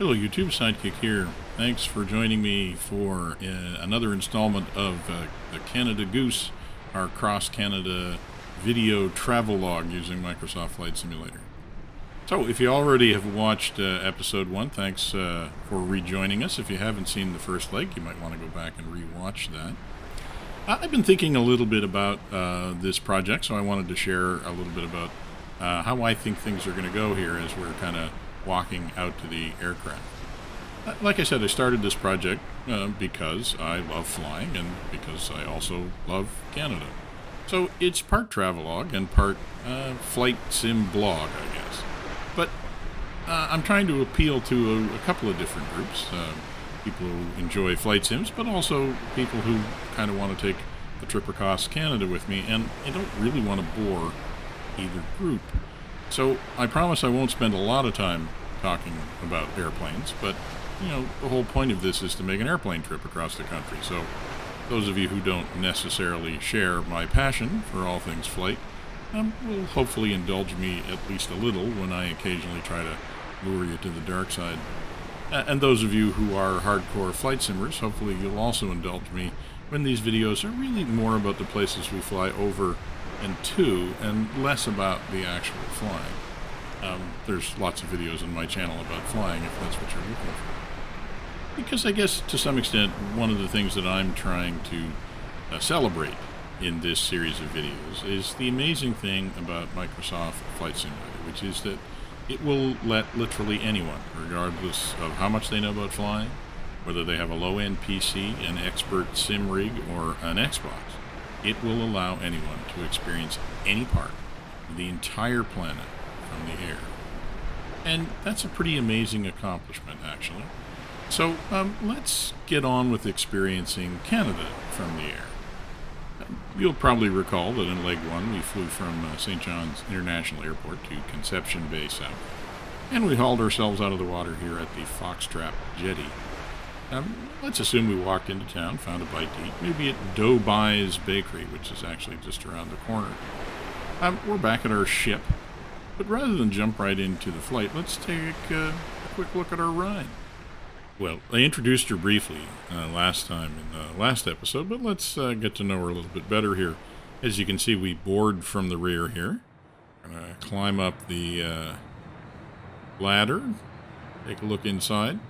Hello YouTube, Sidekick here. Thanks for joining me for another installment of the Canada Goose, our cross-Canada video travelogue using Microsoft Flight Simulator. So if you already have watched episode 1, thanks for rejoining us. If you haven't seen the first leg, you might want to go back and re-watch that. I've been thinking a little bit about this project, so I wanted to share a little bit about how I think things are going to go here as we're kind of walking out to the aircraft. Like I said, I started this project because I love flying and because I also love Canada. So it's part travelogue and part flight sim blog, I guess. But I'm trying to appeal to a couple of different groups. People who enjoy flight sims, but also people who kind of want to take the trip across Canada with me, and I don't really want to bore either group. So I promise I won't spend a lot of time talking about airplanes, but you know, the whole point of this is to make an airplane trip across the country. So those of you who don't necessarily share my passion for all things flight will hopefully indulge me at least a little when I occasionally try to lure you to the dark side. And those of you who are hardcore flight simmers, hopefully you'll also indulge me when these videos are really more about the places we fly over and to, and less about the actual flying. There's lots of videos on my channel about flying if that's what you're looking for. Because I guess to some extent one of the things that I'm trying to celebrate in this series of videos is the amazing thing about Microsoft Flight Simulator, which is that it will let literally anyone, regardless of how much they know about flying, whether they have a low-end PC, an expert sim rig, or an Xbox, it will allow anyone to experience any part of the entire planet from the air. And that's a pretty amazing accomplishment, actually. So let's get on with experiencing Canada from the air. You'll probably recall that in Leg 1 we flew from St. John's International Airport to Conception Bay South, and we hauled ourselves out of the water here at the Foxtrap Jetty. Let's assume we walked into town, found a bite to eat, maybe at Doe Buy's Bakery, which is actually just around the corner. We're back at our ship, but rather than jump right into the flight, let's take a quick look at our ride. Well, I introduced her briefly last time in the last episode, but let's get to know her a little bit better here. As you can see, we board from the rear here. We're going to climb up the ladder, take a look inside.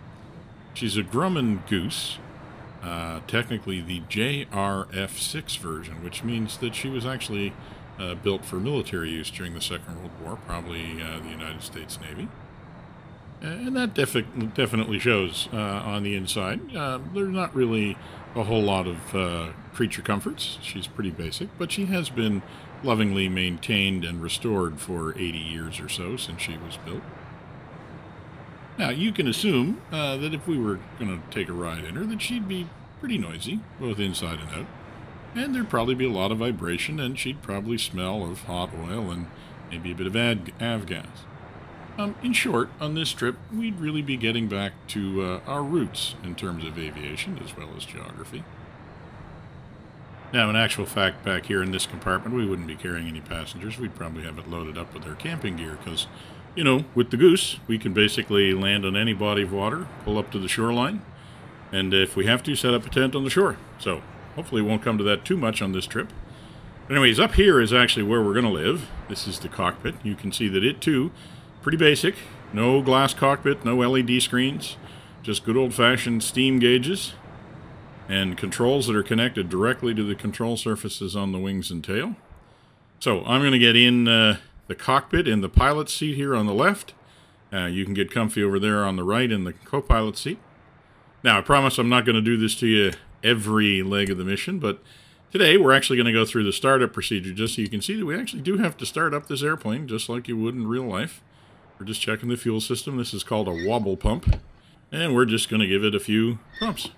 She's a Grumman Goose, technically the JRF6 version, which means that she was actually built for military use during the Second World War, probably the United States Navy. And that definitely shows on the inside. There's not really a whole lot of creature comforts. She's pretty basic, but she has been lovingly maintained and restored for 80 years or so since she was built. Now, you can assume that if we were going to take a ride in her, that she'd be pretty noisy, both inside and out. And there'd probably be a lot of vibration, and she'd probably smell of hot oil and maybe a bit of avgas. In short, on this trip, we'd really be getting back to our roots in terms of aviation as well as geography. Now, in actual fact, back here in this compartment, we wouldn't be carrying any passengers. We'd probably have it loaded up with our camping gear because, you know, with the Goose, we can basically land on any body of water, pull up to the shoreline, and if we have to, set up a tent on the shore. So, hopefully it won't come to that too much on this trip. Anyways, up here is actually where we're going to live. This is the cockpit. You can see that it, too, pretty basic. No glass cockpit, no LED screens, just good old-fashioned steam gauges and controls that are connected directly to the control surfaces on the wings and tail. So I'm going to get in the cockpit in the pilot's seat here on the left. You can get comfy over there on the right in the co-pilot seat. Now, I promise I'm not going to do this to you every leg of the mission, but today we're actually going to go through the startup procedure just so you can see that we actually do have to start up this airplane just like you would in real life. We're just checking the fuel system. This is called a wobble pump, and we're just going to give it a few pumps.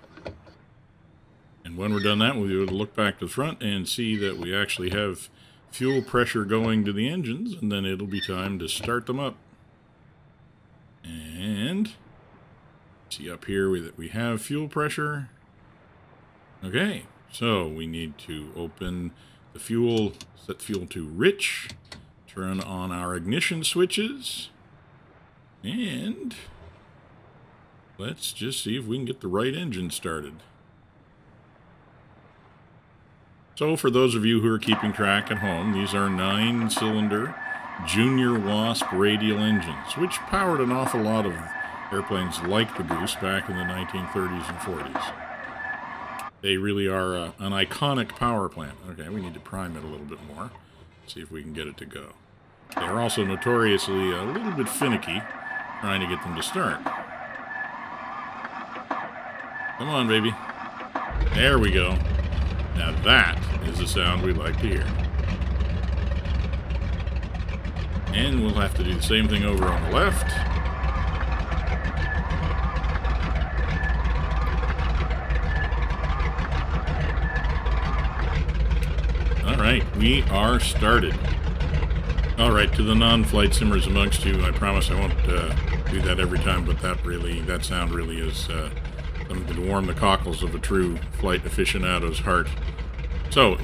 And when we're done that, we'll be able to look back to the front and see that we actually have fuel pressure going to the engines, and then it'll be time to start them up. And see up here that we have fuel pressure. Okay, so we need to open the fuel, set fuel to rich, turn on our ignition switches, and Let's just see if we can get the right engine started. So for those of you who are keeping track at home, these are 9-cylinder Junior Wasp radial engines, which powered an awful lot of airplanes like the Goose back in the 1930s and 40s. They really are an iconic power plant. Okay, we need to prime it a little bit more. See if we can get it to go. They're also notoriously a little bit finicky trying to get them to start. Come on, baby. There we go. Now that is the sound we like to hear. And we'll have to do the same thing over on the left. Alright, we are started. Alright, to the non-flight simmers amongst you, I promise I won't do that every time, but that sound really is something to warm the cockles of a true flight aficionado's heart. So,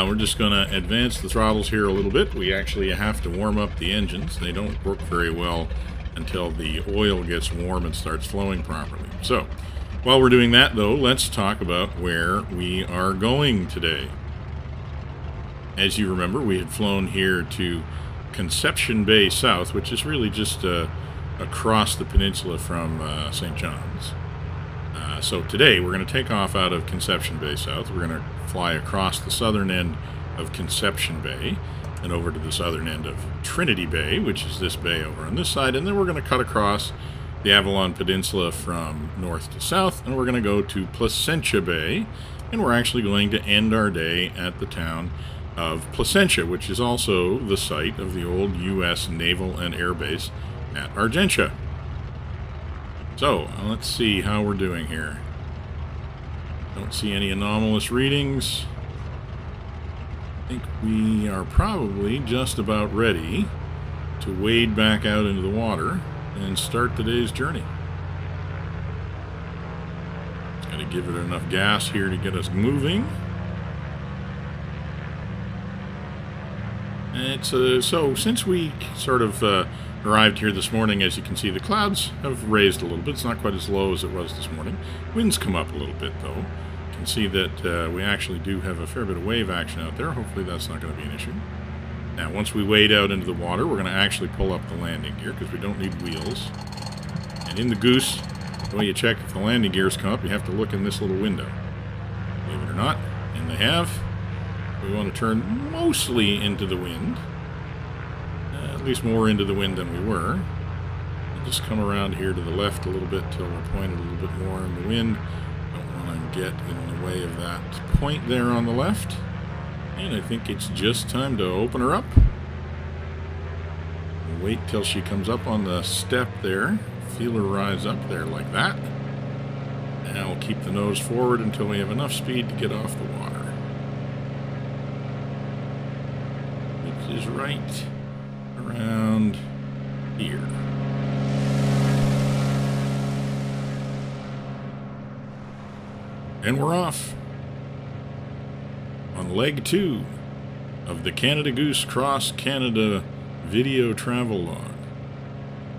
we're just going to advance the throttles here a little bit. We actually have to warm up the engines. They don't work very well until the oil gets warm and starts flowing properly. So, while we're doing that, though, let's talk about where we are going today. As you remember, we had flown here to Conception Bay South, which is really just across the peninsula from St. John's. So today we're going to take off out of Conception Bay South. We're going to fly across the southern end of Conception Bay and over to the southern end of Trinity Bay, which is this bay over on this side, and then we're going to cut across the Avalon Peninsula from north to south, and we're going to go to Placentia Bay, and we're actually going to end our day at the town of Placentia, which is also the site of the old U.S. Naval and Air Base at Argentia. So, let's see how we're doing here. Don't see any anomalous readings. I think we are probably just about ready to wade back out into the water and start today's journey. Got to give it enough gas here to get us moving. So since we sort of arrived here this morning, as you can see, the clouds have raised a little bit. It's not quite as low as it was this morning. Winds come up a little bit, though. You can see that we actually do have a fair bit of wave action out there. Hopefully that's not going to be an issue. Now, once we wade out into the water, we're going to actually pull up the landing gear because we don't need wheels. And in the Goose, the way you check if the landing gears come up, you have to look in this little window. Believe it or not, and they have. We want to turn mostly into the wind. At least more into the wind than we were. We'll just come around here to the left a little bit till we're pointed a little bit more in the wind. Don't want to get in the way of that point there on the left. And I think it's just time to open her up. We'll wait till she comes up on the step there. Feel her rise up there like that. Now we'll keep the nose forward until we have enough speed to get off the water. Which is right around here. And we're off on leg 2 of the Canada Goose Cross Canada video travel log.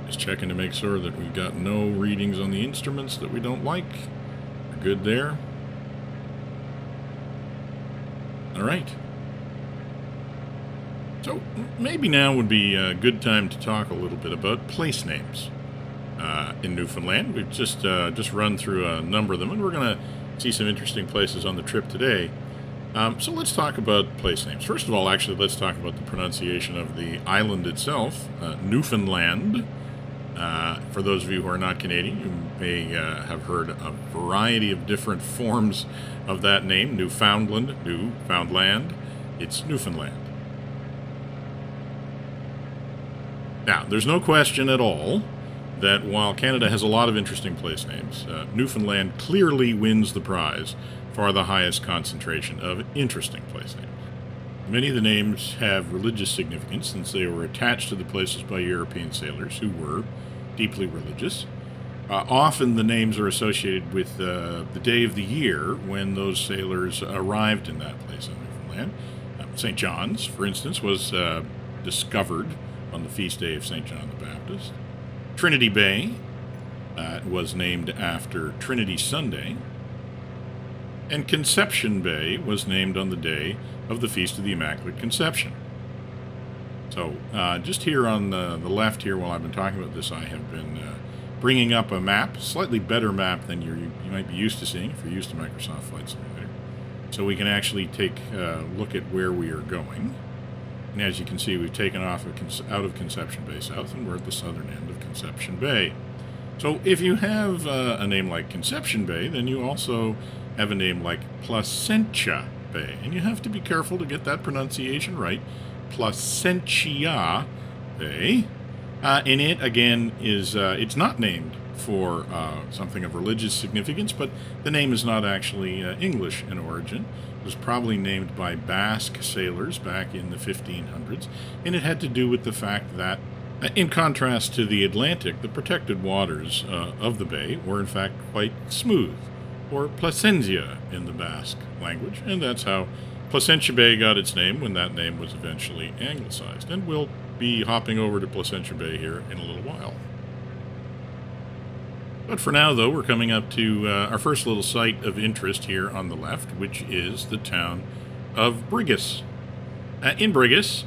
Just checking to make sure that we've got no readings on the instruments that we don't like. We're good there. All right. So maybe now would be a good time to talk a little bit about place names in Newfoundland. We've just run through a number of them, and we're going to see some interesting places on the trip today. So let's talk about place names. First of all, actually, let's talk about the pronunciation of the island itself, Newfoundland. For those of you who are not Canadian, you may have heard a variety of different forms of that name. Newfoundland, Newfoundland. It's Newfoundland. Now, there's no question at all that while Canada has a lot of interesting place names, Newfoundland clearly wins the prize for the highest concentration of interesting place names. Many of the names have religious significance since they were attached to the places by European sailors who were deeply religious. Often the names are associated with the day of the year when those sailors arrived in that place in Newfoundland. St. John's, for instance, was discovered on the feast day of St. John the Baptist. Trinity Bay was named after Trinity Sunday. And Conception Bay was named on the day of the Feast of the Immaculate Conception. So, just here on the left here, while I've been talking about this, I have been bringing up a map, slightly better map than you might be used to seeing if you're used to Microsoft Flight Simulator. So we can actually take a look at where we are going. And as you can see, we've taken off out of Conception Bay South, and we're at the southern end of Conception Bay. So if you have a name like Conception Bay, then you also have a name like Placentia Bay. And you have to be careful to get that pronunciation right. Placentia Bay. And it, again, is it's not named for something of religious significance, but the name is not actually English in origin. It was probably named by Basque sailors back in the 1500s, and it had to do with the fact that, in contrast to the Atlantic, the protected waters of the bay were in fact quite smooth, or Placentia in the Basque language, and that's how Placentia Bay got its name when that name was eventually anglicized. And we'll be hopping over to Placentia Bay here in a little while. But for now, though, we're coming up to our first little site of interest here on the left, which is the town of Brigus. In Brigus,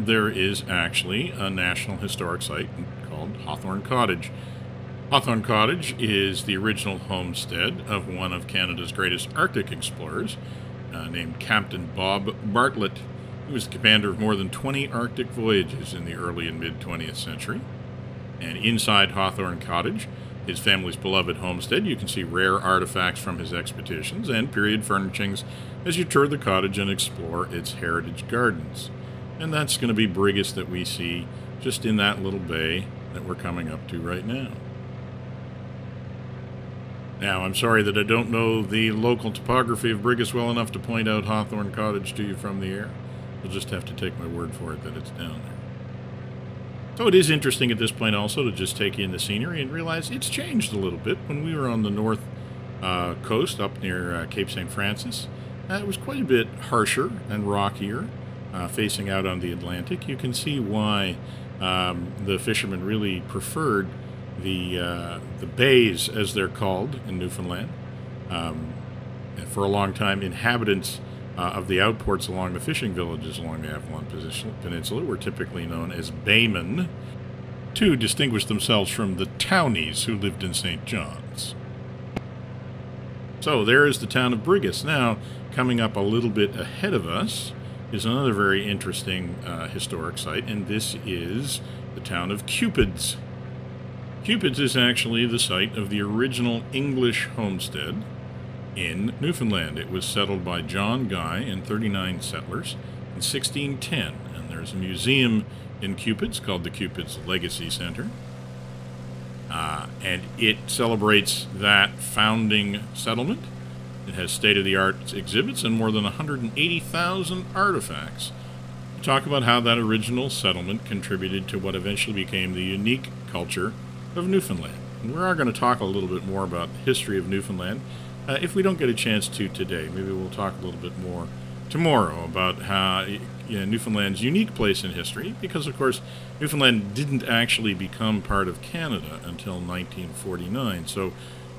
there is actually a National Historic Site called Hawthorne Cottage. Hawthorne Cottage is the original homestead of one of Canada's greatest Arctic explorers, named Captain Bob Bartlett. He was the commander of more than 20 Arctic voyages in the early and mid-20th century. And inside Hawthorne Cottage, his family's beloved homestead, you can see rare artifacts from his expeditions and period furnishings as you tour the cottage and explore its heritage gardens. And that's going to be Brigus that we see just in that little bay that we're coming up to right now. Now, I'm sorry that I don't know the local topography of Brigus well enough to point out Hawthorne Cottage to you from the air. You'll just have to take my word for it that it's down there. So it is interesting at this point also to just take in the scenery and realize it's changed a little bit. When we were on the north coast up near Cape St. Francis, it was quite a bit harsher and rockier, facing out on the Atlantic. You can see why the fishermen really preferred the bays, as they're called in Newfoundland. For a long time, inhabitants of the outports along the fishing villages along the Avalon Peninsula were typically known as baymen, to distinguish themselves from the townies who lived in St. John's. So there is the town of Brigus. Now, coming up a little bit ahead of us is another very interesting historic site, and this is the town of Cupids. Cupids is actually the site of the original English homestead in Newfoundland. It was settled by John Guy and 39 settlers in 1610, and there's a museum in Cupids called the Cupids Legacy Center, and it celebrates that founding settlement. It has state-of-the-art exhibits and more than 180,000 artifacts. We talk about how that original settlement contributed to what eventually became the unique culture of Newfoundland. And we are going to talk a little bit more about the history of Newfoundland. If we don't get a chance to today, maybe we'll talk a little bit more tomorrow about how Newfoundland's unique place in history, because of course Newfoundland didn't actually become part of Canada until 1949. So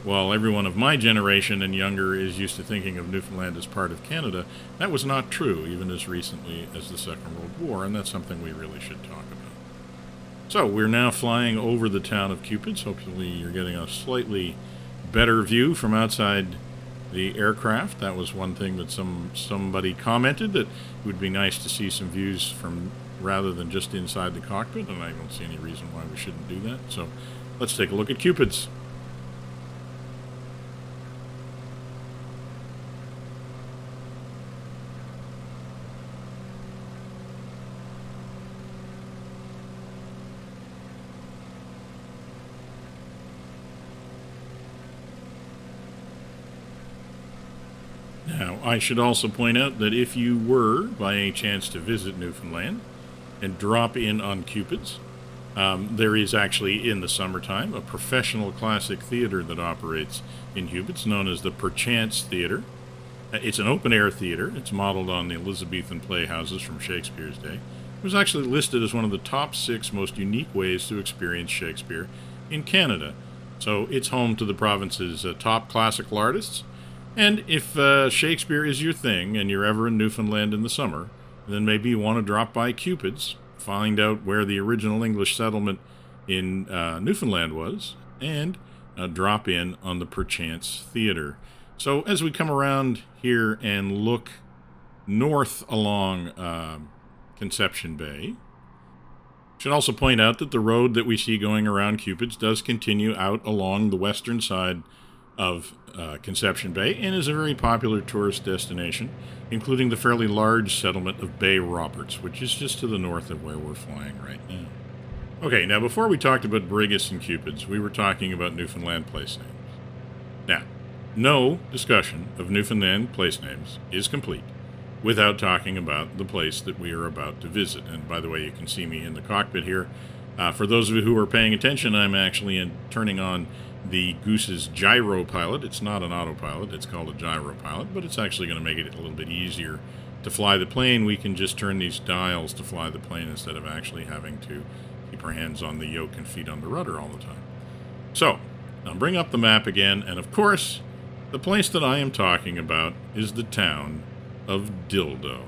while everyone of my generation and younger is used to thinking of Newfoundland as part of Canada, that was not true even as recently as the Second World War, and that's something we really should talk about. So we're now flying over the town of Cupids. Hopefully you're getting a slightly better view from outside the aircraft. That was one thing that somebody commented, that it would be nice to see some views from rather than just inside the cockpit, and I don't see any reason why we shouldn't do that. So let's take a look at Cupids. Now, I should also point out that if you were, by any chance, to visit Newfoundland and drop in on Cupids, there is actually, in the summertime, a professional classic theater that operates in Cupids, known as the Perchance Theater. It's an open-air theater. It's modeled on the Elizabethan playhouses from Shakespeare's day. It was actually listed as one of the top 6 most unique ways to experience Shakespeare in Canada. So it's home to the province's top classical artists. And if Shakespeare is your thing and you're ever in Newfoundland in the summer, then maybe you want to drop by Cupid's, find out where the original English settlement in Newfoundland was, and drop in on the Perchance Theatre. So as we come around here and look north along Conception Bay, should also point out that the road that we see going around Cupid's does continue out along the western side of Conception Bay and is a very popular tourist destination, including the fairly large settlement of Bay Roberts, which is just to the north of where we're flying right now. Okay, now before we talked about Brigus and Cupid's, we were talking about Newfoundland place names. Now, no discussion of Newfoundland place names is complete without talking about the place that we are about to visit. And by the way, you can see me in the cockpit here. For those of you who are paying attention, I'm actually turning on the Goose's gyro pilot. It's not an autopilot, it's called a gyro pilot, but it's actually going to make it a little bit easier to fly the plane. We can just turn these dials to fly the plane instead of actually having to keep our hands on the yoke and feet on the rudder all the time. So, I'll bring up the map again, and of course, the place that I am talking about is the town of Dildo.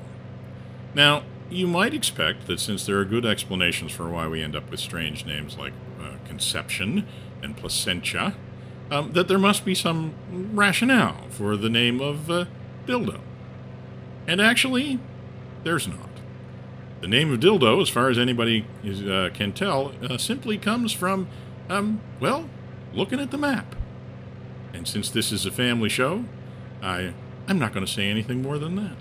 Now, you might expect that since there are good explanations for why we end up with strange names like Conception and Placentia, that there must be some rationale for the name of Dildo. And actually, there's not. The name of Dildo, as far as anybody can tell, simply comes from, well, looking at the map. And since this is a family show, I'm not going to say anything more than that.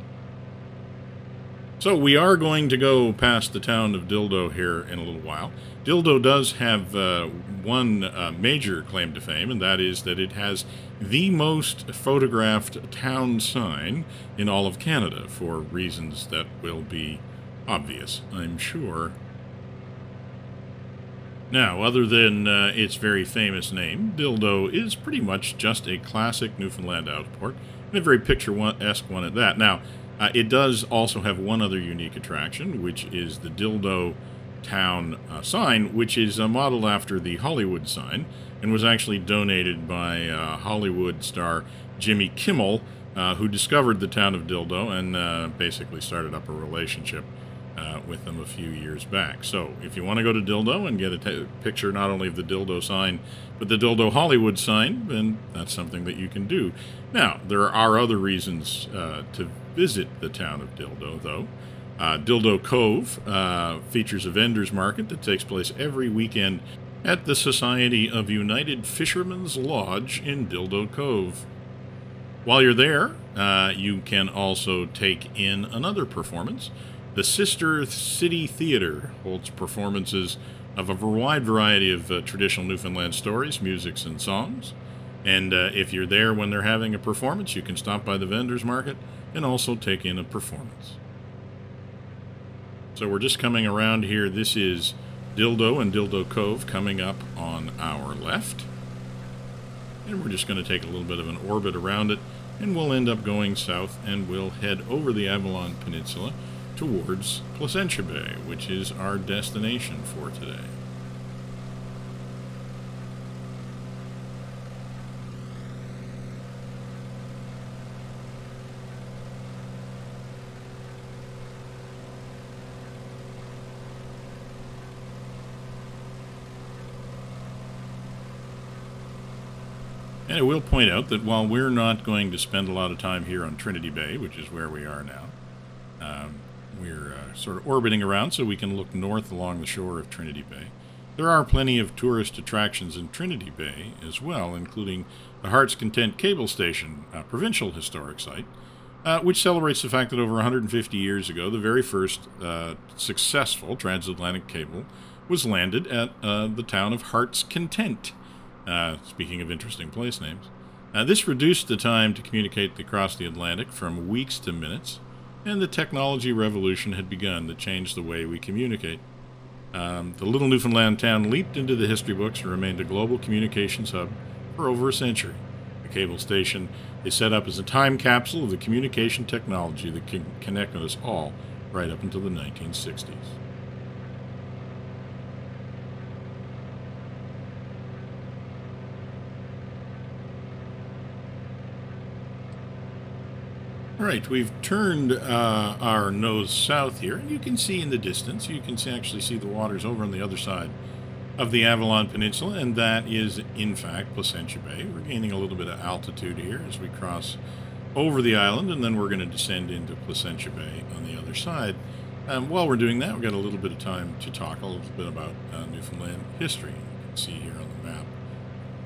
So we are going to go past the town of Dildo here in a little while. Dildo does have one major claim to fame, and that is that it has the most photographed town sign in all of Canada, for reasons that will be obvious, I'm sure. Now, other than its very famous name, Dildo is pretty much just a classic Newfoundland outport, and a very picturesque one at that. Now, it does also have one other unique attraction, which is the Dildo Town sign, which is modeled after the Hollywood sign, and was actually donated by Hollywood star Jimmy Kimmel, who discovered the town of Dildo and basically started up a relationship with them a few years back. So if you want to go to Dildo and get a picture not only of the Dildo sign, but the Dildo Hollywood sign, then that's something that you can do. Now, there are other reasons to visit the town of Dildo, though. Dildo Cove features a vendor's market that takes place every weekend at the Society of United Fishermen's Lodge in Dildo Cove. While you're there, you can also take in another performance. The Sister City Theatre holds performances of a wide variety of traditional Newfoundland stories, musics, and songs. And if you're there when they're having a performance, you can stop by the vendor's market and also take in a performance. So we're just coming around here. This is Dildo and Dildo Cove coming up on our left. And we're just going to take a little bit of an orbit around it, and we'll end up going south, and we'll head over the Avalon Peninsula towards Placentia Bay, which is our destination for today. And I will point out that while we're not going to spend a lot of time here on Trinity Bay, which is where we are now, we're sort of orbiting around so we can look north along the shore of Trinity Bay. There are plenty of tourist attractions in Trinity Bay as well, including the Heart's Content Cable Station, a provincial historic site, which celebrates the fact that over 150 years ago, the very first successful transatlantic cable was landed at the town of Heart's Content. Speaking of interesting place names. This reduced the time to communicate across the Atlantic from weeks to minutes, and the technology revolution had begun to change the way we communicate. The little Newfoundland town leaped into the history books and remained a global communications hub for over a century. The cable station is set up as a time capsule of the communication technology that can connect us all right up until the 1960s. All right, we've turned our nose south here, and you can see in the distance, you can actually see the waters over on the other side of the Avalon Peninsula, and that is, in fact, Placentia Bay. We're gaining a little bit of altitude here as we cross over the island, and then we're going to descend into Placentia Bay on the other side. While we're doing that, we've got a little bit of time to talk a little bit about Newfoundland history. You can see here on the map,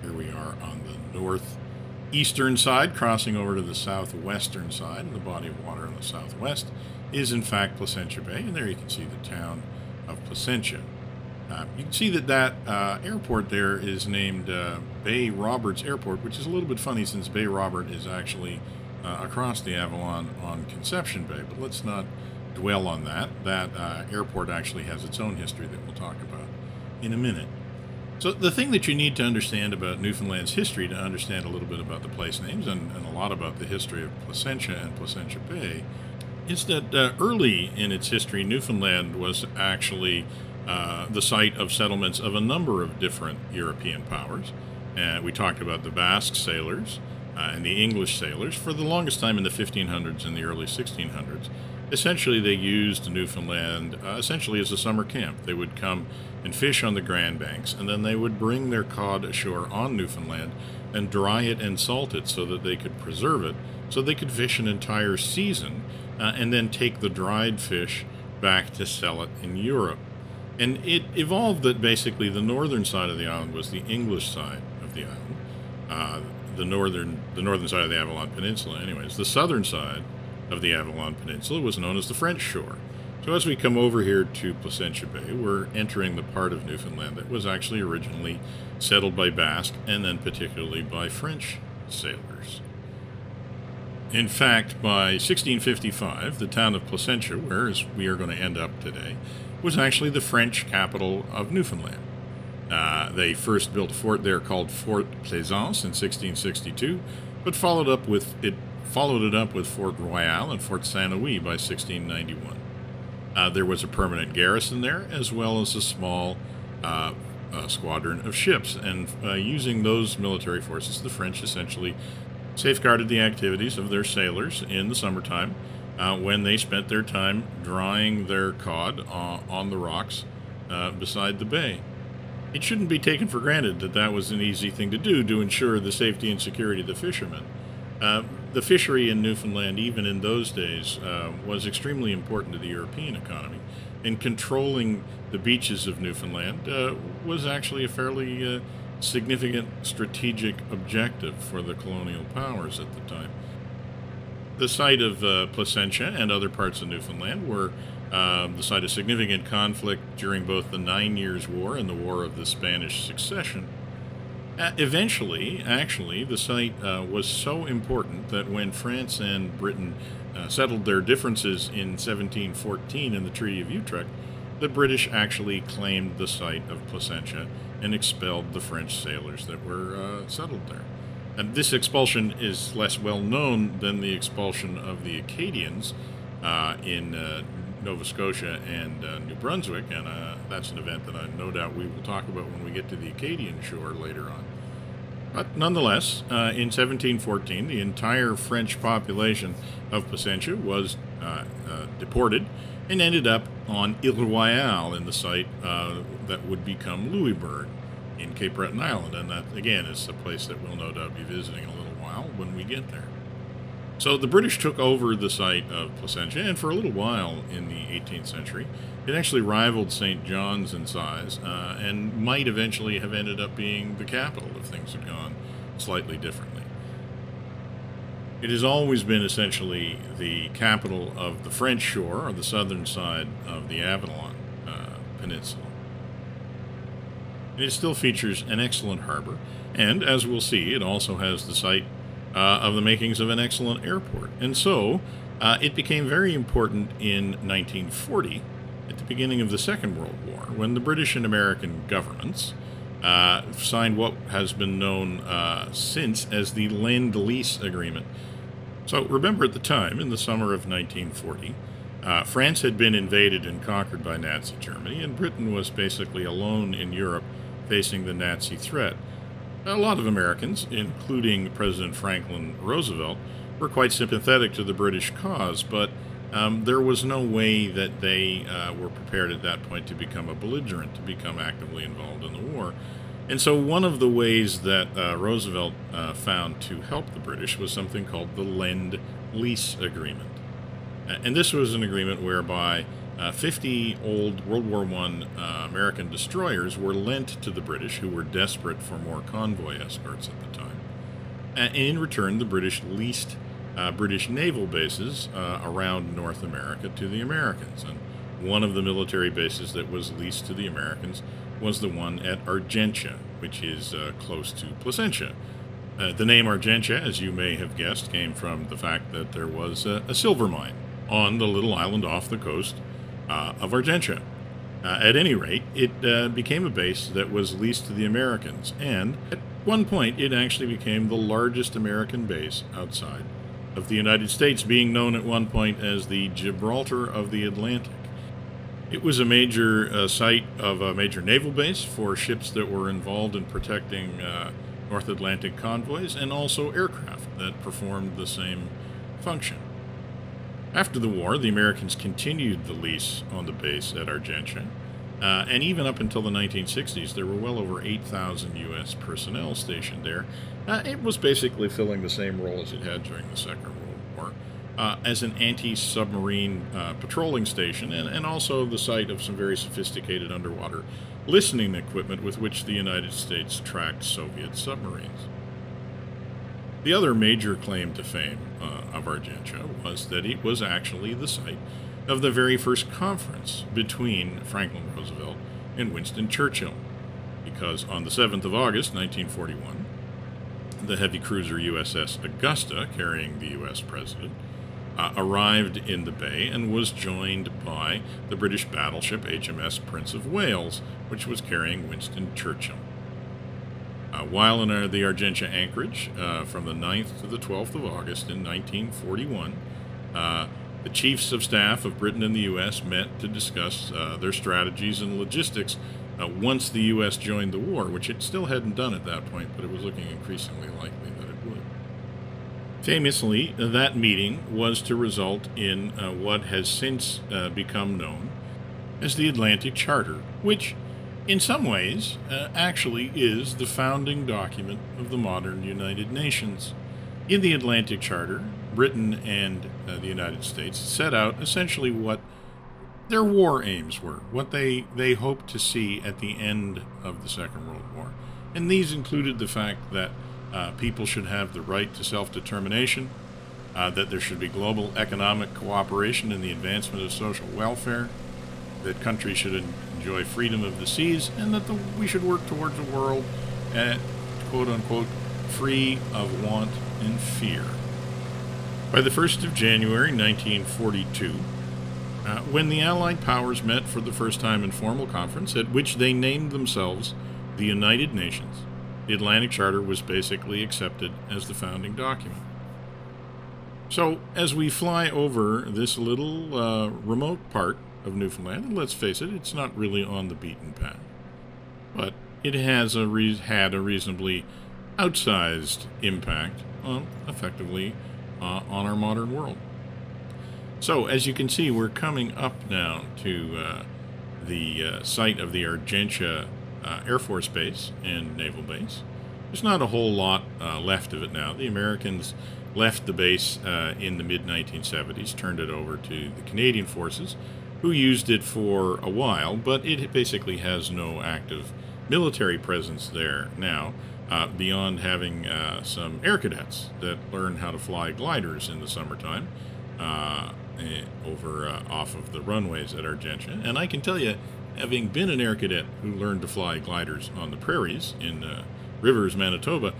here we are on the northeastern side, crossing over to the southwestern side, and the body of water on the southwest is, in fact, Placentia Bay, and there you can see the town of Placentia. You can see that airport there is named Bay Roberts Airport, which is a little bit funny since Bay Robert is actually across the Avalon on Conception Bay, but let's not dwell on that. That airport actually has its own history that we'll talk about in a minute. So the thing that you need to understand about Newfoundland's history to understand a little bit about the place names and a lot about the history of Placentia and Placentia Bay is that early in its history, Newfoundland was actually the site of settlements of a number of different European powers. We talked about the Basque sailors and the English sailors. For the longest time in the 1500s and the early 1600s, essentially they used Newfoundland essentially as a summer camp. They would come and fish on the Grand Banks, and then they would bring their cod ashore on Newfoundland and dry it and salt it so that they could preserve it, so they could fish an entire season and then take the dried fish back to sell it in Europe. And it evolved that basically the northern side of the island was the English side of the island, the northern side of the Avalon Peninsula anyways. The southern side of the Avalon Peninsula was known as the French shore. So as we come over here to Placentia Bay, we're entering the part of Newfoundland that was actually originally settled by Basque and then particularly by French sailors. In fact, by 1655, the town of Placentia, where we are going to end up today, was actually the French capital of Newfoundland. They first built a fort there called Fort Plaisance in 1662, but followed it up with Fort Royal and Fort Saint-Louis by 1691. There was a permanent garrison there, as well as a small squadron of ships, and using those military forces, the French essentially safeguarded the activities of their sailors in the summertime when they spent their time drying their cod on the rocks beside the bay. It shouldn't be taken for granted that that was an easy thing to do to ensure the safety and security of the fishermen. The fishery in Newfoundland, even in those days, was extremely important to the European economy, and controlling the beaches of Newfoundland was actually a fairly significant strategic objective for the colonial powers at the time. The site of Placentia and other parts of Newfoundland were the site of significant conflict during both the 9 Years' War and the War of the Spanish Succession. Eventually, actually, the site was so important that when France and Britain settled their differences in 1714 in the Treaty of Utrecht, the British actually claimed the site of Placentia and expelled the French sailors that were settled there. And this expulsion is less well known than the expulsion of the Acadians in Nova Scotia and New Brunswick, and that's an event that I no doubt we will talk about when we get to the Acadian shore later on. But nonetheless, in 1714, the entire French population of Placentia was deported and ended up on Ile Royale in the site that would become Louisbourg in Cape Breton Island, and that, again, is a place that we'll no doubt be visiting in a little while when we get there. So the British took over the site of Placentia, and for a little while in the 18th century, it actually rivaled St. John's in size, and might eventually have ended up being the capital if things had gone slightly differently. It has always been essentially the capital of the French shore, or the southern side of the Avalon Peninsula. It still features an excellent harbor, and as we'll see, it also has the site of the makings of an excellent airport. And so it became very important in 1940, at the beginning of the Second World War, when the British and American governments signed what has been known since as the Lend-Lease Agreement. So remember, at the time, in the summer of 1940, France had been invaded and conquered by Nazi Germany, and Britain was basically alone in Europe facing the Nazi threat. A lot of Americans, including President Franklin Roosevelt, were quite sympathetic to the British cause, but there was no way that they were prepared at that point to become a belligerent, to become actively involved in the war. And so one of the ways that Roosevelt found to help the British was something called the Lend-Lease Agreement. And this was an agreement whereby 50 old World War I American destroyers were lent to the British, who were desperate for more convoy escorts at the time. And in return, the British leased British naval bases around North America to the Americans. And one of the military bases that was leased to the Americans was the one at Argentia, which is close to Placentia. The name Argentia, as you may have guessed, came from the fact that there was a silver mine on the little island off the coast of Argentia. At any rate, it became a base that was leased to the Americans, and at one point it actually became the largest American base outside of the United States, being known at one point as the Gibraltar of the Atlantic. It was a major site of a major naval base for ships that were involved in protecting North Atlantic convoys, and also aircraft that performed the same function. After the war, the Americans continued the lease on the base at Argentia, and even up until the 1960s, there were well over 8,000 U.S. personnel stationed there. It was basically filling the same role as it had during the Second World War, as an anti-submarine patrolling station, and also the site of some very sophisticated underwater listening equipment with which the United States tracked Soviet submarines. The other major claim to fame of Argentia was that it was actually the site of the very first conference between Franklin Roosevelt and Winston Churchill, because on the 7th of August, 1941, the heavy cruiser USS Augusta, carrying the U.S. president, arrived in the bay and was joined by the British battleship HMS Prince of Wales, which was carrying Winston Churchill. While in the Argentia anchorage from the 9th to the 12th of August in 1941, the chiefs of staff of Britain and the U.S. met to discuss their strategies and logistics once the U.S. joined the war, which it still hadn't done at that point, but it was looking increasingly likely that it would. Famously, that meeting was to result in what has since become known as the Atlantic Charter, which in some ways actually is the founding document of the modern United Nations. In the Atlantic Charter, Britain and the United States set out essentially what their war aims were, what they hoped to see at the end of the Second World War. And these included the fact that people should have the right to self-determination, that there should be global economic cooperation in the advancement of social welfare, that countries should enjoy freedom of the seas, and that we should work towards a world, quote-unquote, free of want and fear. By the 1st of January 1942, when the Allied powers met for the first time in formal conference, at which they named themselves the United Nations, the Atlantic Charter was basically accepted as the founding document. So, as we fly over this little remote part of Newfoundland, and let's face it, it's not really on the beaten path, but it has had a reasonably outsized impact effectively on our modern world. So, as you can see, we're coming up now to the site of the Argentia Air Force Base and Naval Base. There's not a whole lot left of it now. The Americans left the base in the mid-1970s, turned it over to the Canadian forces, who used it for a while, but it basically has no active military presence there now, beyond having some air cadets that learn how to fly gliders in the summertime off of the runways at Argentia. And I can tell you, having been an air cadet who learned to fly gliders on the prairies in Rivers, Manitoba,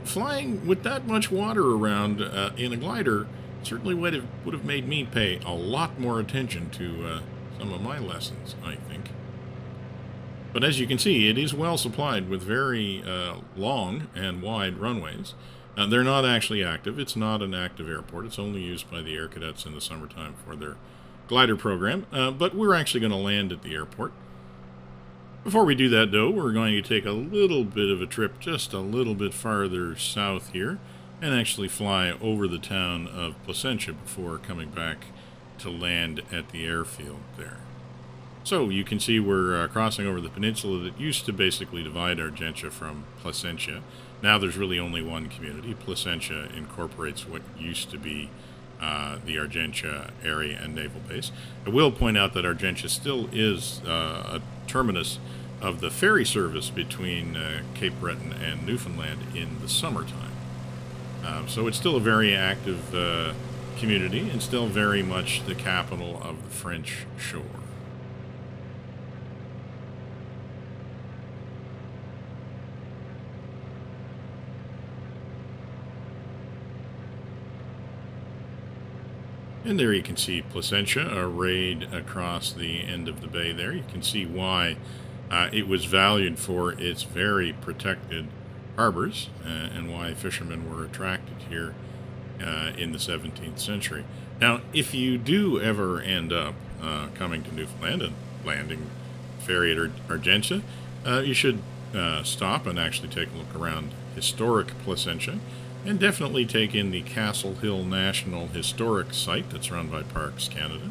flying with that much water around in a glider certainly would have made me pay a lot more attention to some of my lessons, I think. But as you can see, it is well supplied with very long and wide runways. They're not actually active. It's not an active airport. It's only used by the air cadets in the summertime for their glider program. But we're actually going to land at the airport. Before we do that, though, we're going to take a little bit of a trip just a little bit farther south here and actually fly over the town of Placentia before coming back to land at the airfield there. So you can see we're crossing over the peninsula that used to basically divide Argentia from Placentia. Now there's really only one community. Placentia incorporates what used to be the Argentia area and naval base. I will point out that Argentia still is a terminus of the ferry service between Cape Breton and Newfoundland in the summertime. So it's still a very active community and still very much the capital of the French shore. And there you can see Placentia arrayed across the end of the bay there. You can see why it was valued for its very protected harbors and why fishermen were attracted here in the 17th century. Now, if you do ever end up coming to Newfoundland and landing ferry at Argentia, you should stop and actually take a look around historic Placentia. And definitely take in the Castle Hill National Historic Site that's run by Parks Canada.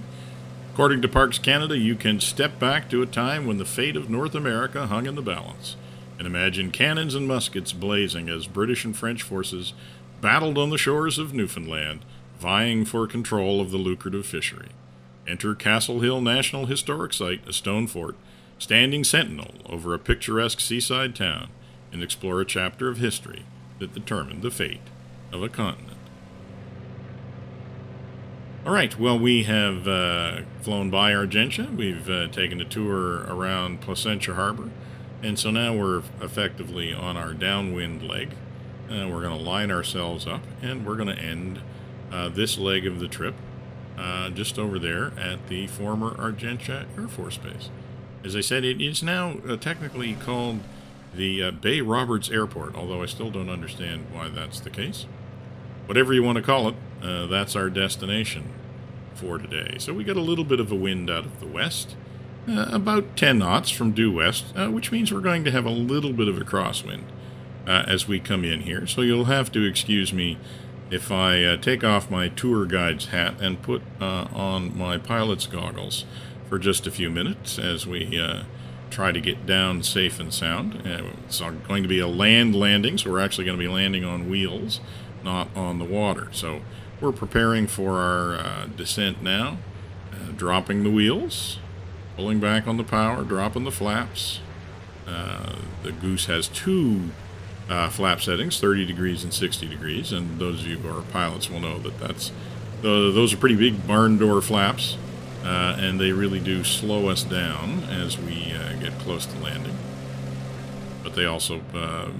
According to Parks Canada, you can step back to a time when the fate of North America hung in the balance, and imagine cannons and muskets blazing as British and French forces battled on the shores of Newfoundland, vying for control of the lucrative fishery. Enter Castle Hill National Historic Site, a stone fort, standing sentinel over a picturesque seaside town, and explore a chapter of history that determined the fate of a continent. All right, well, we have flown by Argentia. We've taken a tour around Placentia Harbor, and so now we're effectively on our downwind leg. We're going to line ourselves up, and we're going to end this leg of the trip just over there at the former Argentia Air Force Base. As I said, it is now technically called the Bay Roberts Airport, although I still don't understand why that's the case. Whatever you want to call it, that's our destination for today. So we got a little bit of a wind out of the west, about 10 knots from due west, which means we're going to have a little bit of a crosswind as we come in here. So you'll have to excuse me if I take off my tour guide's hat and put on my pilot's goggles for just a few minutes as we try to get down safe and sound. It's going to be a land landing, so we're actually going to be landing on wheels, not on the water. So we're preparing for our descent now, dropping the wheels, pulling back on the power, dropping the flaps. The Goose has two flap settings, 30 degrees and 60 degrees, and those of you who are pilots will know that those are pretty big barn door flaps. And they really do slow us down as we get close to landing. But they also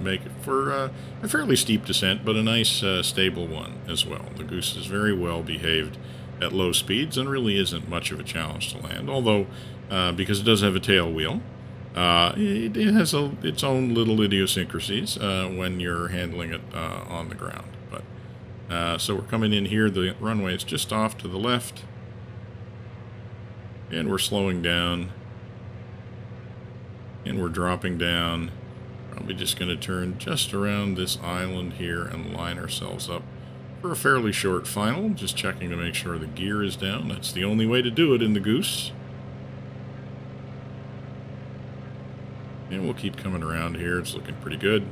make it for a fairly steep descent, but a nice stable one as well. The Goose is very well behaved at low speeds and really isn't much of a challenge to land, although because it does have a tail wheel, it has its own little idiosyncrasies when you're handling it on the ground. But so we're coming in here, the runway is just off to the left. And we're slowing down, and we're dropping down. Probably just going to turn just around this island here and line ourselves up for a fairly short final. Just checking to make sure the gear is down. That's the only way to do it in the Goose. And we'll keep coming around here. It's looking pretty good.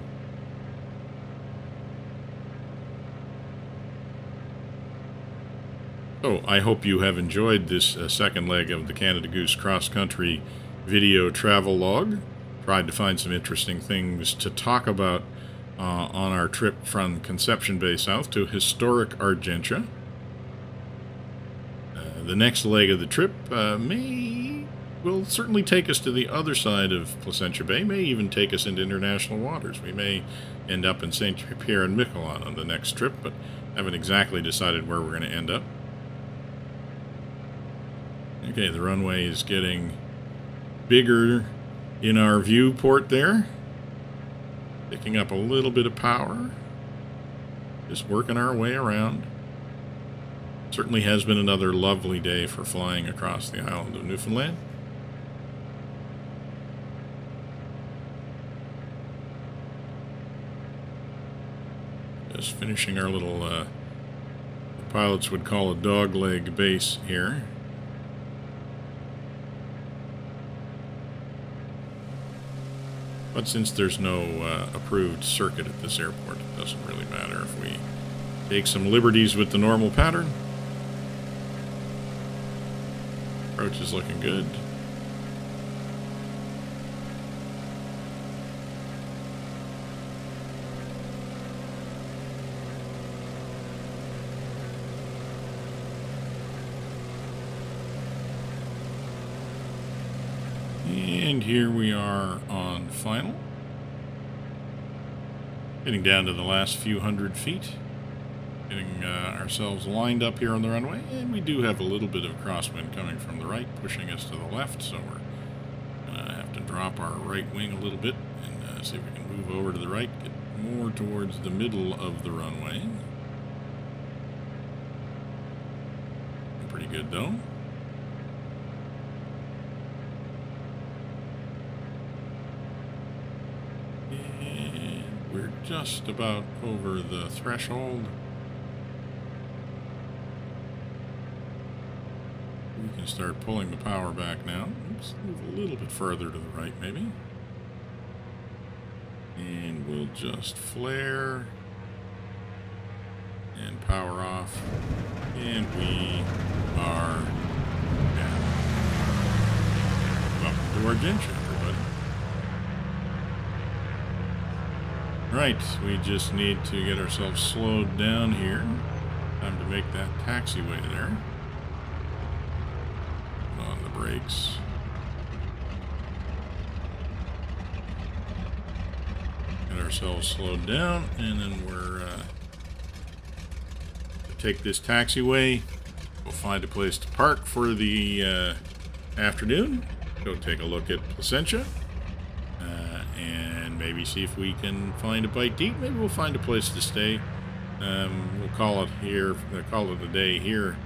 So I hope you have enjoyed this second leg of the Canada Goose cross-country video travel log. Tried to find some interesting things to talk about on our trip from Conception Bay South to historic Argentia. The next leg of the trip will certainly take us to the other side of Placentia Bay, may even take us into international waters. We may end up in St. Pierre and Miquelon on the next trip, but haven't exactly decided where we're going to end up. Okay, the runway is getting bigger in our viewport there. Picking up a little bit of power. Just working our way around. Certainly has been another lovely day for flying across the island of Newfoundland. Just finishing our little, the pilots would call a dogleg base here. But since there's no approved circuit at this airport, it doesn't really matter if we take some liberties with the normal pattern. Approach is looking good. And here we are on final. Getting down to the last few hundred feet. Getting ourselves lined up here on the runway. And we do have a little bit of crosswind coming from the right, pushing us to the left. So we're going to have to drop our right wing a little bit and see if we can move over to the right. Get more towards the middle of the runway. Pretty good though. We're just about over the threshold. We can start pulling the power back now. Oops, move a little bit further to the right, maybe. And we'll just flare and power off. And we are down. Welcome to our Argentia. Right, we just need to get ourselves slowed down here. Time to make that taxiway there. Put on the brakes. Get ourselves slowed down, and then we're to take this taxiway. We'll find a place to park for the afternoon. Go take a look at Placentia. And maybe see if we can find a bite to eat. Maybe we'll find a place to stay. We'll call it here. Call it a day here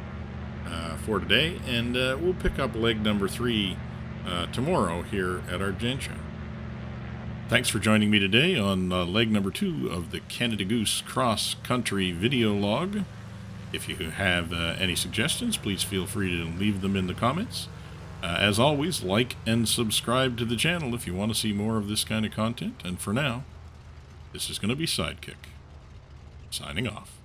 for today, and we'll pick up leg number 3 tomorrow here at Argentia. Thanks for joining me today on leg number 2 of the Canada Goose cross-country video log. If you have any suggestions, please feel free to leave them in the comments. As always, like and subscribe to the channel if you want to see more of this kind of content. And for now, this is going to be Sidekick, signing off.